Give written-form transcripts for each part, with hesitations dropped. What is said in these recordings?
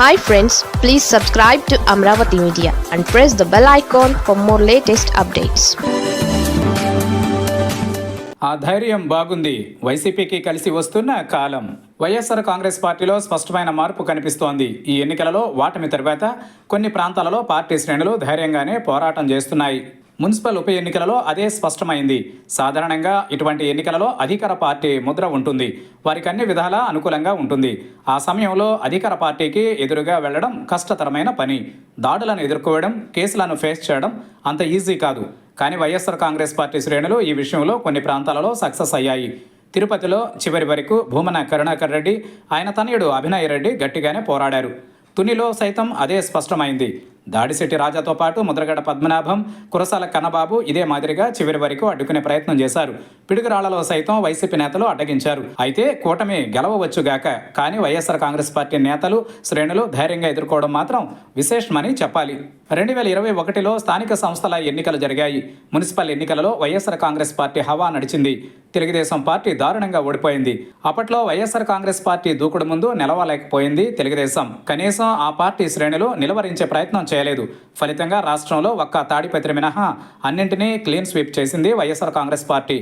Hi friends, please subscribe to Amravati Media and press the bell icon for more latest updates. ఆ ధైర్యం బాగుంది. వైసీపీకి కలిసి వస్తున్న కాలం. వైఎస్ఆర్ కాంగ్రెస్ పార్టీలో స్పష్టమైన మార్పు కనిపిస్తోంది. ఈ ఎన్నికలలో ఓటమి తర్వాత కొన్ని ప్రాంతాలలో పార్టీ శ్రేణులు ధైర్యంగానే పోరాటం చేస్తున్నాయి. మున్సిపల్ ఉప ఎన్నికలలో అదే స్పష్టమైంది. సాధారణంగా ఇటువంటి ఎన్నికలలో అధికార పార్టీ ముద్ర ఉంటుంది. వారికి అన్ని విధాలా అనుకూలంగా ఉంటుంది. ఆ సమయంలో అధికార పార్టీకి ఎదురుగా వెళ్లడం కష్టతరమైన పని. దాడులను ఎదుర్కోవడం, కేసులను ఫేస్ చేయడం అంత ఈజీ కాదు. కానీ వైఎస్ఆర్ కాంగ్రెస్ పార్టీ శ్రేణులు ఈ విషయంలో కొన్ని ప్రాంతాలలో సక్సెస్ అయ్యాయి. తిరుపతిలో చివరి వరకు భూమన కరుణాకర్ రెడ్డి, ఆయన తనయుడు అభినయ్ రెడ్డి గట్టిగానే పోరాడారు. తునిలో సైతం అదే స్పష్టమైంది. దాడిశెట్టి రాజాతో పాటు ముద్రగడ పద్మనాభం, కురసాల కన్నబాబు ఇదే మాదిరిగా చివరి వరకు అడ్డుకునే ప్రయత్నం చేశారు. పిడుగురాళ్లలో సైతం వైసీపీ నేతలు అడ్డగించారు. అయితే కూటమి గెలవవచ్చుగాక, కానీ వైఎస్ఆర్ కాంగ్రెస్ పార్టీ నేతలు, శ్రేణులు ధైర్యంగా ఎదుర్కోవడం మాత్రం విశేషమని చెప్పాలి. 2021లో స్థానిక సంస్థల ఎన్నికలు జరిగాయి. మున్సిపల్ ఎన్నికలలో వైఎస్ఆర్ కాంగ్రెస్ పార్టీ హవా నడిచింది. తెలుగుదేశం పార్టీ దారుణంగా ఓడిపోయింది. అప్పట్లో వైఎస్ఆర్ కాంగ్రెస్ పార్టీ దూకుడు ముందు నిలవలేకపోయింది తెలుగుదేశం. కనీసం ఆ పార్టీ శ్రేణులు నిలవరించే ప్రయత్నం చేయలేదు. ఫలితంగా రాష్ట్రంలో ఒక్క తాడిపత్రి మినహా అన్నింటినీ క్లీన్ స్వీప్ చేసింది వైఎస్ఆర్ కాంగ్రెస్ పార్టీ.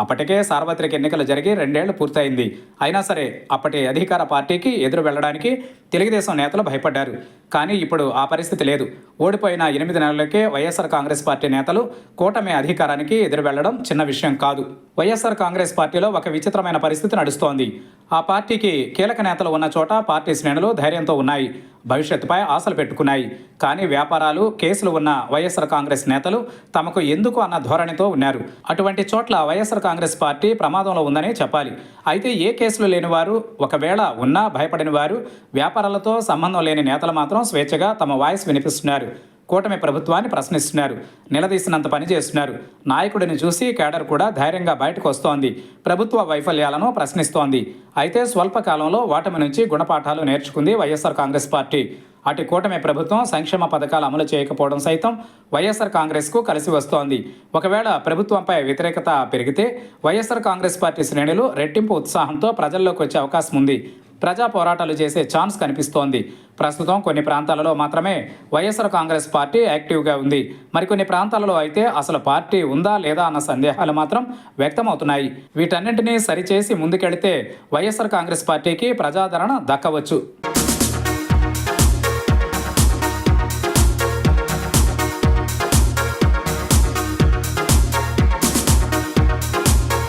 అప్పటికే సార్వత్రిక ఎన్నికలు జరిగి 2 ఏళ్లు పూర్తయింది. అయినా సరే అప్పటి అధికార పార్టీకి ఎదురు వెళ్లడానికి తెలుగుదేశం నేతలు భయపడ్డారు. కానీ ఇప్పుడు ఆ పరిస్థితి లేదు. ఓడిపోయిన 8 నెలలకే వైఎస్ఆర్ కాంగ్రెస్ పార్టీ నేతలు కూటమి అధికారానికి ఎదురు వెళ్లడం చిన్న విషయం కాదు. వైఎస్ఆర్ కాంగ్రెస్ పార్టీలో ఒక విచిత్రమైన పరిస్థితి నడుస్తోంది. ఆ పార్టీకి కీలక నేతలు ఉన్న చోట పార్టీ శ్రేణులు ధైర్యంతో ఉన్నాయి, భవిష్యత్తుపై ఆశలు పెట్టుకున్నాయి. కానీ వ్యాపారాలు, కేసులు ఉన్న వైఎస్ఆర్ కాంగ్రెస్ నేతలు తమకు ఎందుకు అన్న ధోరణితో ఉన్నారు. అటువంటి చోట్ల వైఎస్ఆర్ కాంగ్రెస్ పార్టీ ప్రమాదంలో ఉందని చెప్పాలి. అయితే ఏ కేసులు లేని వారు, ఒకవేళ ఉన్నా భయపడిన వారు, వ్యాపారాలతో సంబంధం లేని నేతలు మాత్రం స్వేచ్ఛగా తమ వాయిస్ వినిపిస్తున్నారు. కూటమి ప్రభుత్వాన్ని ప్రశ్నిస్తున్నారు, నిలదీసినంత పని చేస్తున్నారు. నాయకుడిని చూసి కేడర్ కూడా ధైర్యంగా బయటకు వస్తోంది. ప్రభుత్వ వైఫల్యాలను ప్రశ్నిస్తోంది. అయితే స్వల్పకాలంలో ఓటమి నుంచి గుణపాఠాలు నేర్చుకుంది వైఎస్ఆర్ కాంగ్రెస్ పార్టీ. అటు కూటమి ప్రభుత్వం సంక్షేమ పథకాలు అమలు చేయకపోవడం సైతం వైఎస్ఆర్ కాంగ్రెస్కు కలిసి వస్తోంది. ఒకవేళ ప్రభుత్వంపై వ్యతిరేకత పెరిగితే వైఎస్ఆర్ కాంగ్రెస్ పార్టీ శ్రేణులు రెట్టింపు ఉత్సాహంతో ప్రజల్లోకి వచ్చే అవకాశం ఉంది. ప్రజా పోరాటాలు చేసే ఛాన్స్ కనిపిస్తోంది. ప్రస్తుతం కొన్ని ప్రాంతాలలో మాత్రమే వైఎస్ఆర్ కాంగ్రెస్ పార్టీ యాక్టివ్గా ఉంది. మరికొన్ని ప్రాంతాలలో అయితే అసలు పార్టీ ఉందా లేదా అన్న సందేహాలు మాత్రం వ్యక్తమవుతున్నాయి. వీటన్నింటినీ సరిచేసి ముందుకెళితే వైఎస్ఆర్ కాంగ్రెస్ పార్టీకి ప్రజాదరణ దక్కవచ్చు.